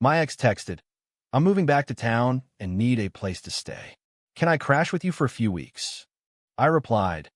My ex texted, I'm moving back to town and need a place to stay. Can I crash with you for a few weeks? I replied,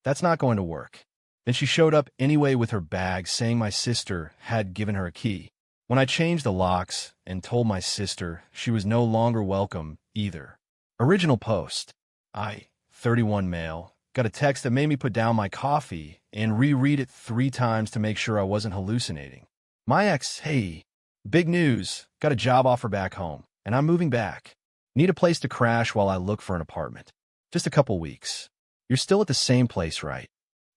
that's not going to work. Then she showed up anyway with her bag saying my sister had given her a key. When I changed the locks and told my sister she was no longer welcome either. Original post. I, 31 male, got a text that made me put down my coffee and reread it 3 times to make sure I wasn't hallucinating. My ex, hey, big news, got a job offer back home, and I'm moving back. Need a place to crash while I look for an apartment. Just a couple weeks. You're still at the same place, right?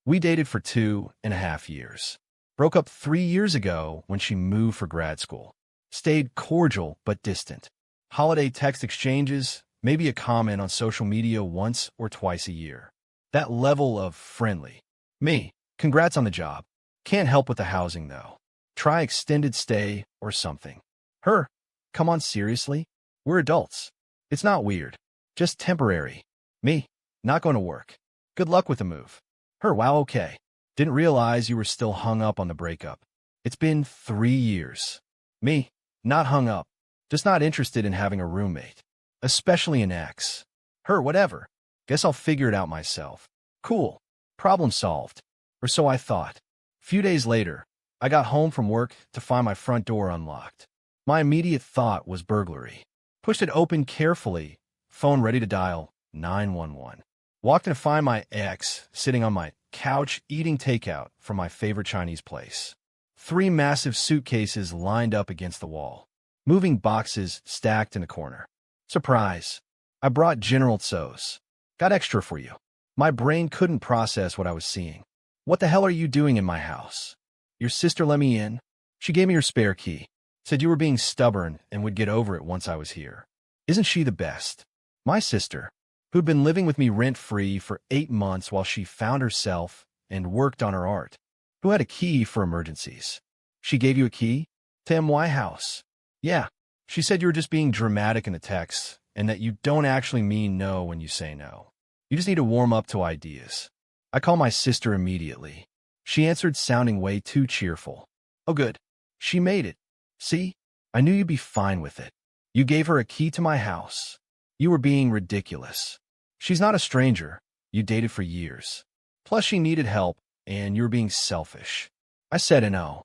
We dated for 2.5 years. Broke up 3 years ago when she moved for grad school. Stayed cordial but distant. Holiday text exchanges, maybe a comment on social media once or twice a year. That level of friendly. Me, congrats on the job. Can't help with the housing though. Try extended stay or something. Her, come on seriously? We're adults. It's not weird. Just temporary. Me, not going to work. Good luck with the move. Her, wow, okay. Didn't realize you were still hung up on the breakup. It's been 3 years. Me, not hung up. Just not interested in having a roommate. Especially an ex. Her, whatever. Guess I'll figure it out myself. Cool. Problem solved. Or so I thought. Few days later, I got home from work to find my front door unlocked. My immediate thought was burglary. Pushed it open carefully, phone ready to dial 911. Walked in to find my ex sitting on my couch eating takeout from my favorite Chinese place. 3 massive suitcases lined up against the wall. Moving boxes stacked in a corner. Surprise. I brought General Tso's. Got extra for you. My brain couldn't process what I was seeing. What the hell are you doing in my house? Your sister let me in. She gave me her spare key. Said you were being stubborn and would get over it once I was here. Isn't she the best? My sister, who'd been living with me rent-free for 8 months while she found herself and worked on her art, who had a key for emergencies. She gave you a key? To MY house. Yeah. She said you were just being dramatic in the text and that you don't actually mean no when you say no. You just need to warm up to ideas. I called my sister immediately. She answered sounding way too cheerful. Oh good. She made it. See? I knew you'd be fine with it. You gave her a key to my house. You were being ridiculous. She's not a stranger. You dated for years. Plus she needed help, and you were being selfish. I said no.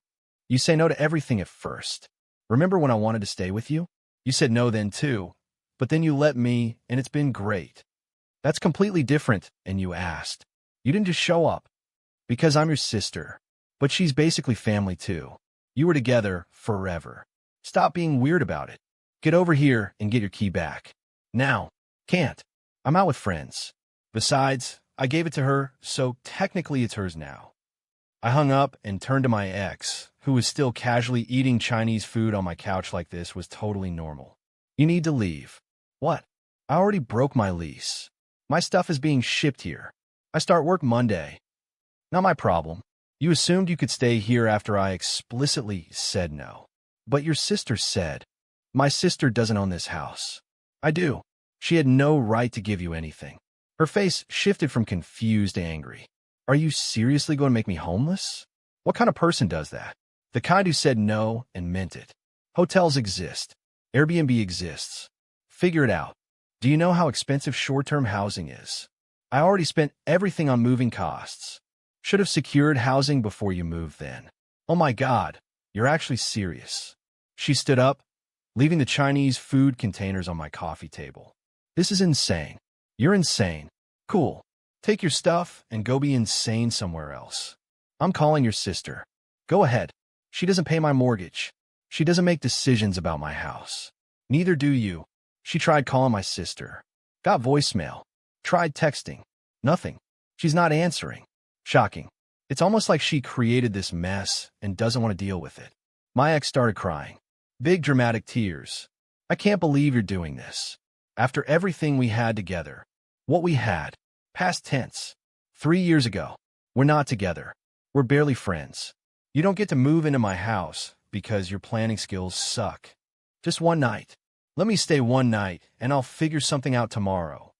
You say no to everything at first. Remember when I wanted to stay with you? You said no then too, but then you let me, and it's been great. That's completely different, and you asked. You didn't just show up. Because I'm your sister. But she's basically family too. You were together forever. Stop being weird about it. Get over here and get your key back. Now. Can't. I'm out with friends. Besides, I gave it to her, so technically it's hers now. I hung up and turned to my ex, who was still casually eating Chinese food on my couch like this was totally normal. You need to leave. What? I already broke my lease. My stuff is being shipped here. I start work Monday. Not my problem. You assumed you could stay here after I explicitly said no. But your sister said, my sister doesn't own this house. I do. She had no right to give you anything. Her face shifted from confused to angry. Are you seriously going to make me homeless? What kind of person does that? The kind who said no and meant it. Hotels exist. Airbnb exists. Figure it out. Do you know how expensive short-term housing is? I already spent everything on moving costs. Should have secured housing before you moved then. Oh my God, you're actually serious. She stood up, leaving the Chinese food containers on my coffee table. This is insane. You're insane. Cool. Take your stuff and go be insane somewhere else. I'm calling your sister. Go ahead. She doesn't pay my mortgage. She doesn't make decisions about my house. Neither do you. She tried calling my sister. Got voicemail. Tried texting. Nothing. She's not answering. Shocking. It's almost like she created this mess and doesn't want to deal with it. My ex started crying. Big dramatic tears. I can't believe you're doing this. After everything we had together. What we had. Past tense. 3 years ago. We're not together. We're barely friends. You don't get to move into my house because your planning skills suck. Just one night. Let me stay one night and I'll figure something out tomorrow.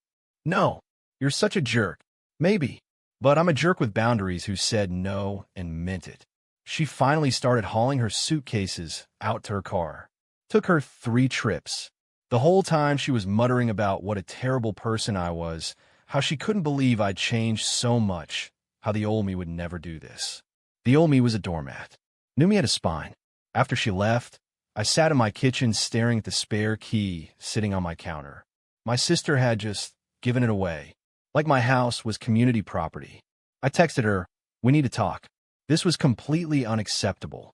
No. You're such a jerk. Maybe. But I'm a jerk with boundaries who said no and meant it. She finally started hauling her suitcases out to her car. Took her 3 trips. The whole time she was muttering about what a terrible person I was, how she couldn't believe I'd changed so much, how the old me would never do this. The old me was a doormat. Knew me had a spine. After she left, I sat in my kitchen staring at the spare key sitting on my counter. My sister had just given it away, like my house was community property. I texted her, "We need to talk." This was completely unacceptable.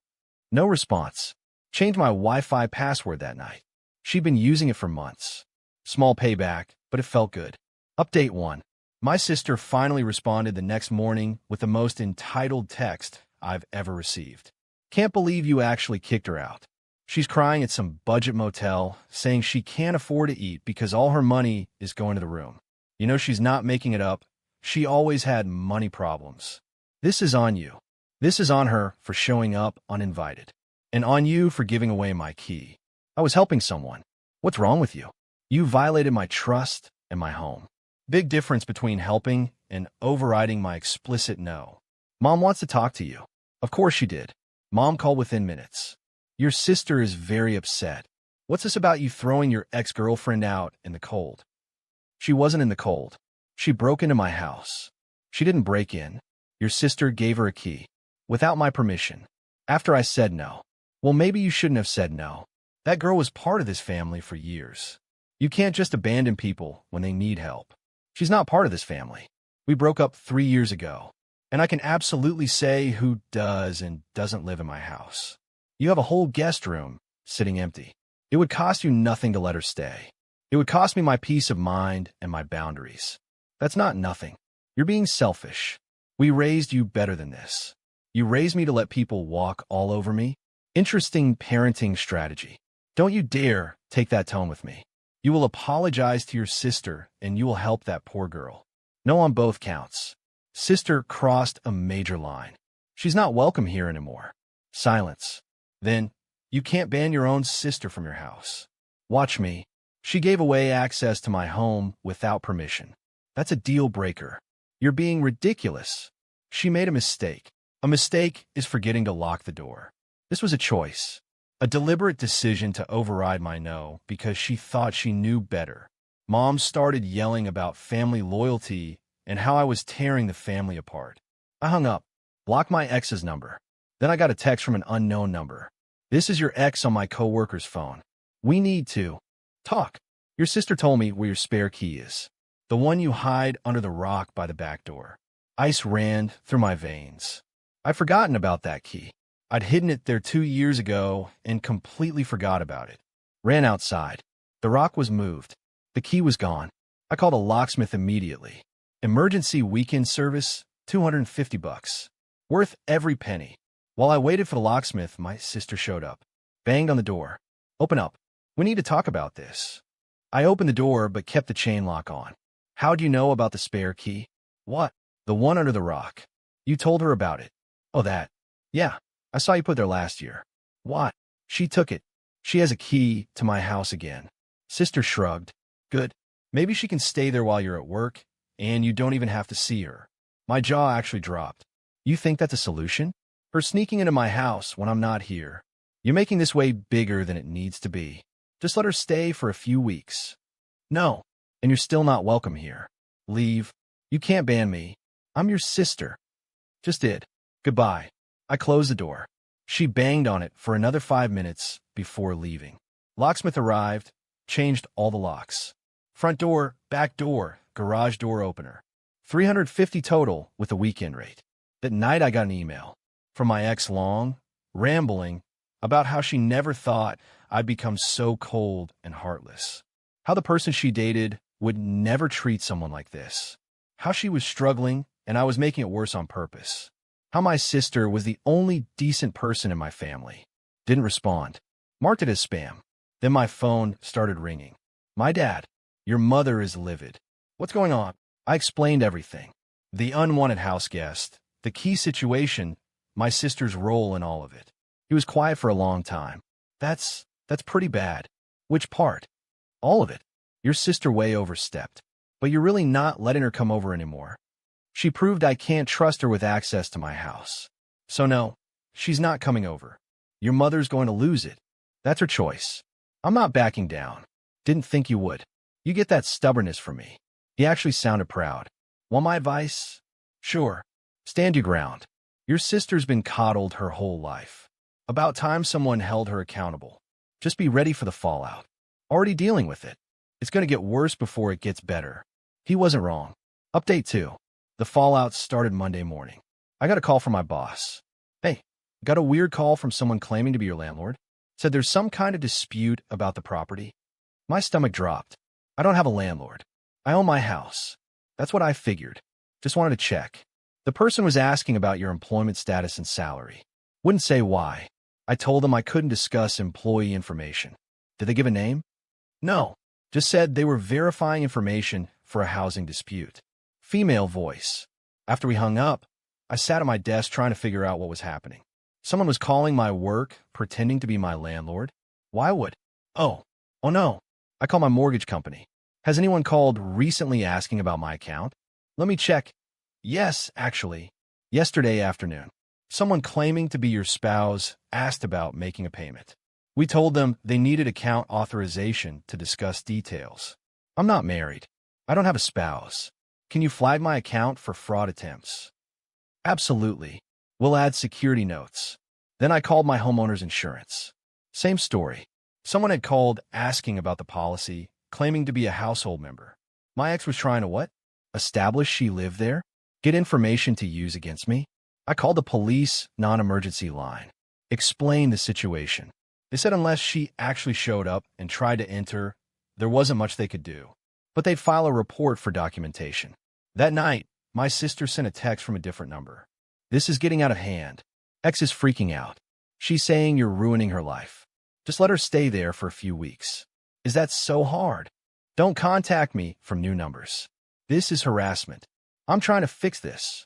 No response. Changed my Wi-Fi password that night. She'd been using it for months. Small payback, but it felt good. Update 1. My sister finally responded the next morning with the most entitled text I've ever received. "Can't believe you actually kicked her out." She's crying at some budget motel, saying she can't afford to eat because all her money is going to the room. You know she's not making it up. She always had money problems. This is on you. This is on her for showing up uninvited. And on you for giving away my key. I was helping someone. What's wrong with you? You violated my trust and my home. Big difference between helping and overriding my explicit no. Mom wants to talk to you. Of course she did. Mom called within minutes. Your sister is very upset. What's this about you throwing your ex-girlfriend out in the cold? She wasn't in the cold. She broke into my house. She didn't break in. Your sister gave her a key. Without my permission. After I said no. Well, maybe you shouldn't have said no. That girl was part of this family for years. You can't just abandon people when they need help. She's not part of this family. We broke up 3 years ago. And I can absolutely say who does and doesn't live in my house. You have a whole guest room sitting empty. It would cost you nothing to let her stay. It would cost me my peace of mind and my boundaries. That's not nothing. You're being selfish. We raised you better than this. You raised me to let people walk all over me. Interesting parenting strategy. Don't you dare take that tone with me. You will apologize to your sister and you will help that poor girl. No on both counts. Sister crossed a major line. She's not welcome here anymore. Silence. Then, you can't ban your own sister from your house. Watch me. She gave away access to my home without permission. That's a deal breaker. You're being ridiculous. She made a mistake. A mistake is forgetting to lock the door. This was a choice. A deliberate decision to override my no because she thought she knew better. Mom started yelling about family loyalty and how I was tearing the family apart. I hung up, blocked my ex's number. Then I got a text from an unknown number. "This is your ex on my coworker's phone. We need to talk. Your sister told me where your spare key is. The one you hide under the rock by the back door." Ice ran through my veins. I'd forgotten about that key. I'd hidden it there 2 years ago and completely forgot about it. Ran outside. The rock was moved. The key was gone. I called a locksmith immediately. Emergency weekend service, $250. Worth every penny. While I waited for the locksmith, my sister showed up. Banged on the door. "Open up. We need to talk about this." I opened the door but kept the chain lock on. "How do you know about the spare key?" "What?" "The one under the rock. You told her about it." "Oh, that. Yeah. I saw you put there last year." "What?" "She took it. She has a key to my house again." Sister shrugged. "Good. Maybe she can stay there while you're at work, and you don't even have to see her." My jaw actually dropped. "You think that's a solution? Her sneaking into my house when I'm not here. You're making this way bigger than it needs to be. Just let her stay for a few weeks." "No. And you're still not welcome here. Leave. You can't ban me. I'm your sister." "Just did. Goodbye." I closed the door. She banged on it for another 5 minutes before leaving. Locksmith arrived, changed all the locks. Front door, back door, garage door opener. $350 total with a weekend rate. That night I got an email from my ex long, rambling about how she never thought I'd become so cold and heartless. How the person she dated would never treat someone like this. How she was struggling and I was making it worse on purpose. How my sister was the only decent person in my family. Didn't respond. Marked it as spam. Then my phone started ringing. "My dad, your mother is livid. What's going on?" I explained everything. The unwanted house guest, the key situation, my sister's role in all of it. He was quiet for a long time. That's pretty bad." "Which part?" "All of it. Your sister way overstepped. But you're really not letting her come over anymore. She proved I can't trust her with access to my house. So no, she's not coming over. Your mother's going to lose it. That's her choice. I'm not backing down. Didn't think you would. You get that stubbornness from me. He actually sounded proud. Want my advice? Sure. Stand your ground. Your sister's been coddled her whole life. About time someone held her accountable. Just be ready for the fallout. Already dealing with it. It's going to get worse before it gets better. He wasn't wrong. Update 2. The fallout started Monday morning. I got a call from my boss. Hey, got a weird call from someone claiming to be your landlord. Said there's some kind of dispute about the property. My stomach dropped. I don't have a landlord. I own my house. That's what I figured. Just wanted to check. The person was asking about your employment status and salary. Wouldn't say why. I told them I couldn't discuss employee information. Did they give a name? No. Just said they were verifying information for a housing dispute. Female voice. After we hung up, I sat at my desk trying to figure out what was happening. Someone was calling my work, pretending to be my landlord. Why would? Oh no. I call my mortgage company. Has anyone called recently asking about my account? Let me check. Yes, actually. Yesterday afternoon, someone claiming to be your spouse asked about making a payment. We told them they needed account authorization to discuss details. I'm not married. I don't have a spouse. Can you flag my account for fraud attempts? Absolutely. We'll add security notes. Then I called my homeowner's insurance. Same story. Someone had called asking about the policy, claiming to be a household member. My ex was trying to what? Establish she lived there? Get information to use against me? I called the police non-emergency line. Explained the situation. They said unless she actually showed up and tried to enter, there wasn't much they could do. But they'd file a report for documentation. That night, my sister sent a text from a different number. This is getting out of hand. Ex is freaking out. She's saying you're ruining her life. Just let her stay there for a few weeks. Is that so hard? Don't contact me from new numbers. This is harassment. I'm trying to fix this.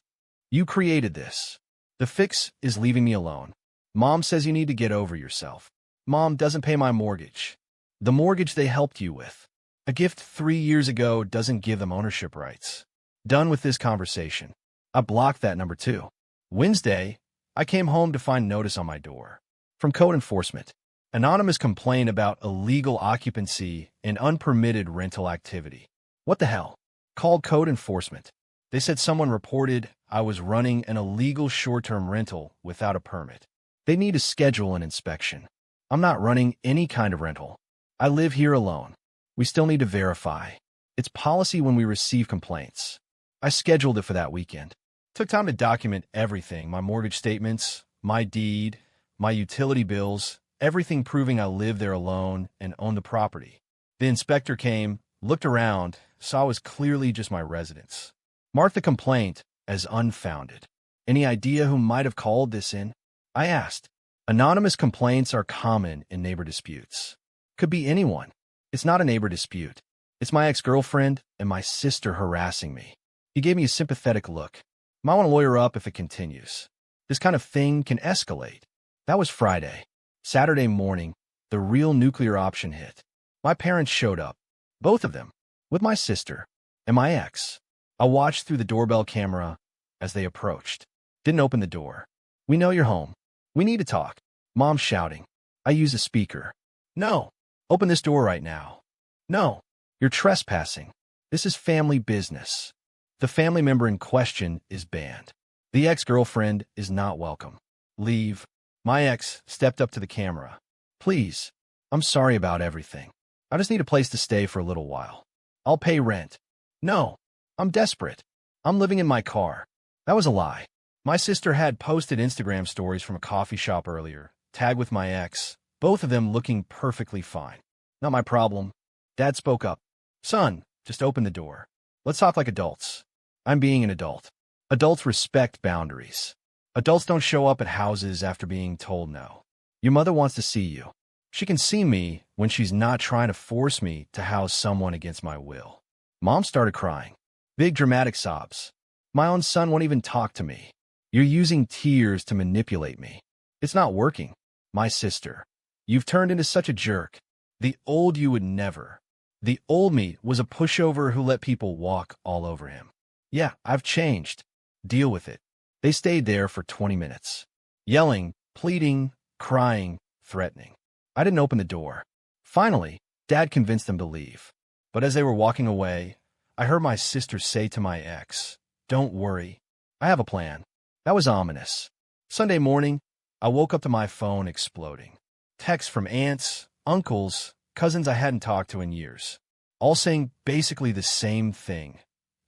You created this. The fix is leaving me alone. Mom says you need to get over yourself. Mom doesn't pay my mortgage. The mortgage they helped you with. A gift 3 years ago doesn't give them ownership rights. Done with this conversation. I blocked that number too. Wednesday, I came home to find notice on my door. From code enforcement. Anonymous complaint about illegal occupancy and unpermitted rental activity. What the hell? Called code enforcement. They said someone reported I was running an illegal short-term rental without a permit. They need to schedule an inspection. I'm not running any kind of rental. I live here alone. We still need to verify. It's policy when we receive complaints. I scheduled it for that weekend. Took time to document everything, my mortgage statements, my deed, my utility bills, everything proving I live there alone and own the property. The inspector came, looked around, saw it was clearly just my residence. Marked the complaint as unfounded. Any idea who might have called this in? I asked. Anonymous complaints are common in neighbor disputes. Could be anyone. It's not a neighbor dispute. It's my ex-girlfriend and my sister harassing me. He gave me a sympathetic look. Might want to lawyer up if it continues. This kind of thing can escalate. That was Friday. Saturday morning, the real nuclear option hit. My parents showed up. Both of them. With my sister and my ex. I watched through the doorbell camera as they approached. Didn't open the door. We know you're home. We need to talk. Mom shouting. I use a speaker. No. Open this door right now. No. You're trespassing. This is family business. The family member in question is banned. The ex-girlfriend is not welcome. Leave. My ex stepped up to the camera. Please. I'm sorry about everything. I just need a place to stay for a little while. I'll pay rent. No. I'm desperate. I'm living in my car. That was a lie. My sister had posted Instagram stories from a coffee shop earlier, tagged with my ex, both of them looking perfectly fine. Not my problem. Dad spoke up. Son, just open the door. Let's talk like adults. I'm being an adult. Adults respect boundaries. Adults don't show up at houses after being told no. Your mother wants to see you. She can see me when she's not trying to force me to house someone against my will. Mom started crying. Big dramatic sobs. My own son won't even talk to me. You're using tears to manipulate me. It's not working. My sister. You've turned into such a jerk. The old you would never. The old me was a pushover who let people walk all over him. Yeah, I've changed. Deal with it. They stayed there for 20 minutes. Yelling, pleading, crying, threatening. I didn't open the door. Finally, Dad convinced them to leave. But as they were walking away, I heard my sister say to my ex, "Don't worry, I have a plan." That was ominous. Sunday morning, I woke up to my phone exploding. Texts from aunts, uncles, cousins I hadn't talked to in years, all saying basically the same thing.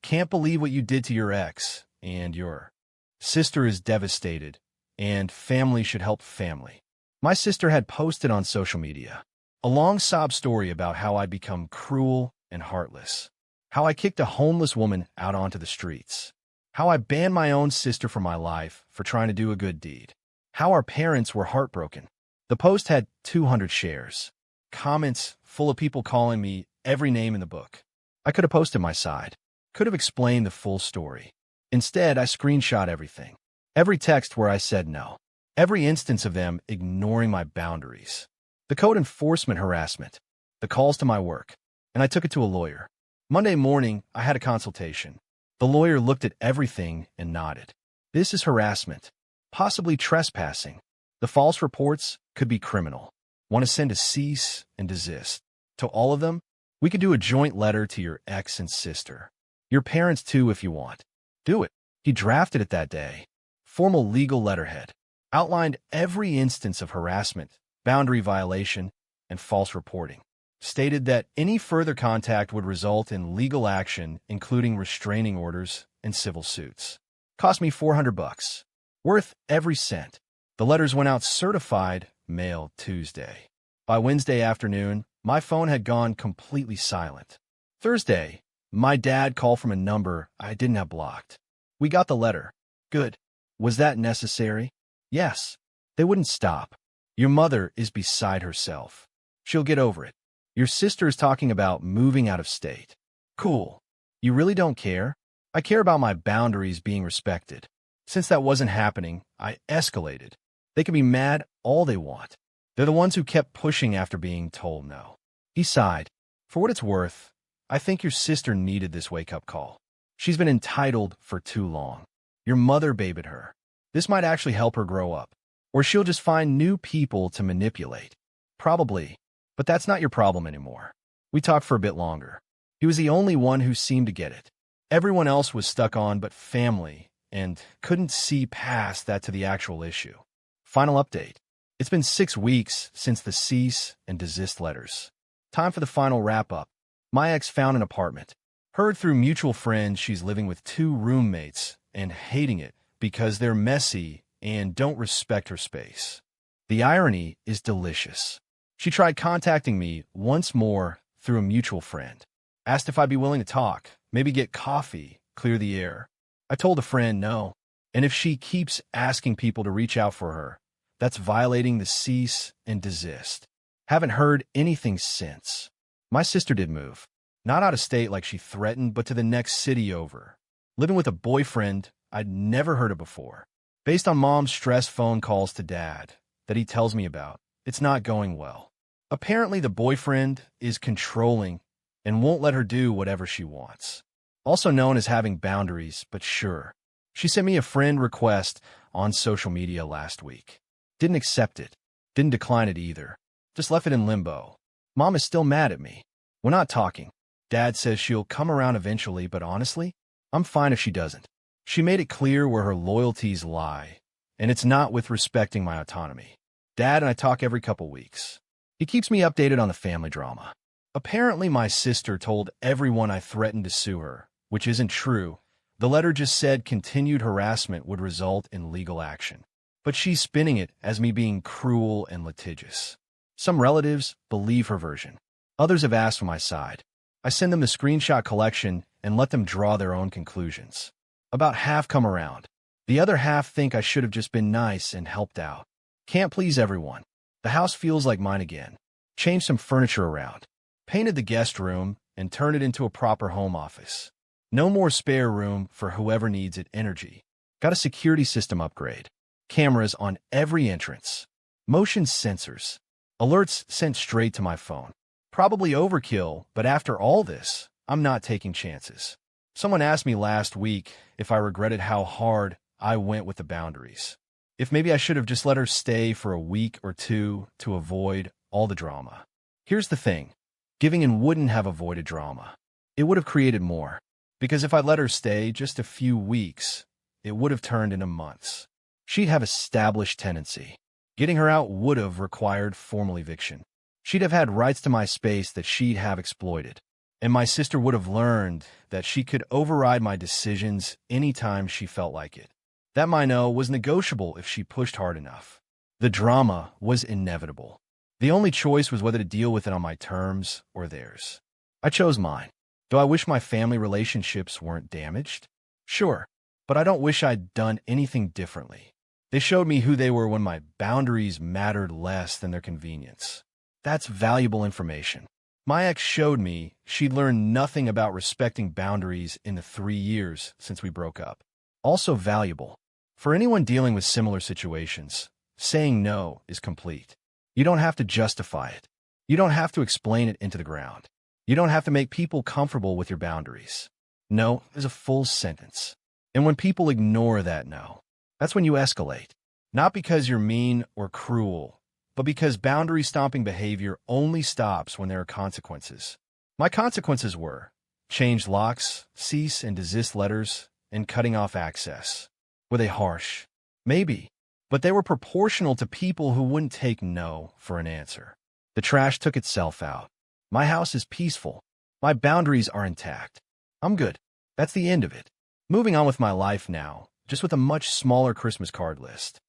"Can't believe what you did to your ex, and your sister is devastated, and family should help family." My sister had posted on social media a long sob story about how I'd become cruel and heartless, how I kicked a homeless woman out onto the streets, how I banned my own sister from my life for trying to do a good deed, how our parents were heartbroken. The post had 200 shares, comments full of people calling me every name in the book. I could have posted my side, could have explained the full story. Instead, I screenshot everything. Every text where I said no. Every instance of them ignoring my boundaries. The code enforcement harassment. The calls to my work. And I took it to a lawyer. Monday morning, I had a consultation. The lawyer looked at everything and nodded. This is harassment. Possibly trespassing. The false reports could be criminal. Want to send a cease and desist. To all of them, we could do a joint letter to your ex and sister. Your parents too if you want. Do it. He drafted it that day. Formal legal letterhead. Outlined every instance of harassment, boundary violation, and false reporting. Stated that any further contact would result in legal action, including restraining orders and civil suits. Cost me $400. Worth every cent. The letters went out certified, mailed Tuesday. By Wednesday afternoon, my phone had gone completely silent. Thursday, my dad called from a number I didn't have blocked. We got the letter. Good. Was that necessary? Yes. They wouldn't stop. Your mother is beside herself. She'll get over it. Your sister is talking about moving out of state. Cool. You really don't care? I care about my boundaries being respected. Since that wasn't happening, I escalated. They can be mad all they want. They're the ones who kept pushing after being told no. He sighed. For what it's worth, I think your sister needed this wake-up call. She's been entitled for too long. Your mother babied her. This might actually help her grow up. Or she'll just find new people to manipulate. Probably. But that's not your problem anymore. We talked for a bit longer. He was the only one who seemed to get it. Everyone else was stuck on but family and couldn't see past that to the actual issue. Final update. It's been 6 weeks since the cease and desist letters. Time for the final wrap-up. My ex found an apartment. Heard through mutual friends she's living with 2 roommates and hating it because they're messy and don't respect her space. The irony is delicious. She tried contacting me once more through a mutual friend. Asked if I'd be willing to talk, maybe get coffee, clear the air. I told a friend no. And if she keeps asking people to reach out for her, that's violating the cease and desist. Haven't heard anything since. My sister did move. Not out of state like she threatened, but to the next city over. Living with a boyfriend I'd never heard of before. Based on mom's stress phone calls to dad that he tells me about, it's not going well. Apparently the boyfriend is controlling and won't let her do whatever she wants. Also known as having boundaries, but sure. She sent me a friend request on social media last week. Didn't accept it. Didn't decline it either. Just left it in limbo. Mom is still mad at me. We're not talking. Dad says she'll come around eventually, but honestly, I'm fine if she doesn't. She made it clear where her loyalties lie, and it's not with respecting my autonomy. Dad and I talk every couple weeks. He keeps me updated on the family drama. Apparently my sister told everyone I threatened to sue her, which isn't true. The letter just said continued harassment would result in legal action. But she's spinning it as me being cruel and litigious. Some relatives believe her version. Others have asked for my side. I send them the screenshot collection and let them draw their own conclusions. About half come around. The other half think I should have just been nice and helped out. Can't please everyone. The house feels like mine again. Changed some furniture around. Painted the guest room and turned it into a proper home office. No more spare room for whoever needs it energy. Got a security system upgrade. Cameras on every entrance. Motion sensors. Alerts sent straight to my phone. Probably overkill, but after all this, I'm not taking chances. Someone asked me last week if I regretted how hard I went with the boundaries. If maybe I should have just let her stay for a week or two to avoid all the drama. Here's the thing. Giving in wouldn't have avoided drama. It would have created more. Because if I let her stay just a few weeks, it would have turned into months. She'd have established tenancy. Getting her out would have required formal eviction. She'd have had rights to my space that she'd have exploited. And my sister would have learned that she could override my decisions anytime she felt like it. That my no was negotiable if she pushed hard enough. The drama was inevitable. The only choice was whether to deal with it on my terms or theirs. I chose mine. Do I wish my family relationships weren't damaged? Sure, but I don't wish I'd done anything differently. They showed me who they were when my boundaries mattered less than their convenience. That's valuable information. My ex showed me she'd learned nothing about respecting boundaries in the 3 years since we broke up. Also valuable. For anyone dealing with similar situations, saying no is complete. You don't have to justify it. You don't have to explain it into the ground. You don't have to make people comfortable with your boundaries. No is a full sentence. And when people ignore that no, that's when you escalate. Not because you're mean or cruel, but because boundary-stomping behavior only stops when there are consequences. My consequences were change locks, cease and desist letters, and cutting off access. Were they harsh? Maybe, but they were proportional to people who wouldn't take no for an answer. The trash took itself out. My house is peaceful. My boundaries are intact. I'm good. That's the end of it. Moving on with my life now, just with a much smaller Christmas card list.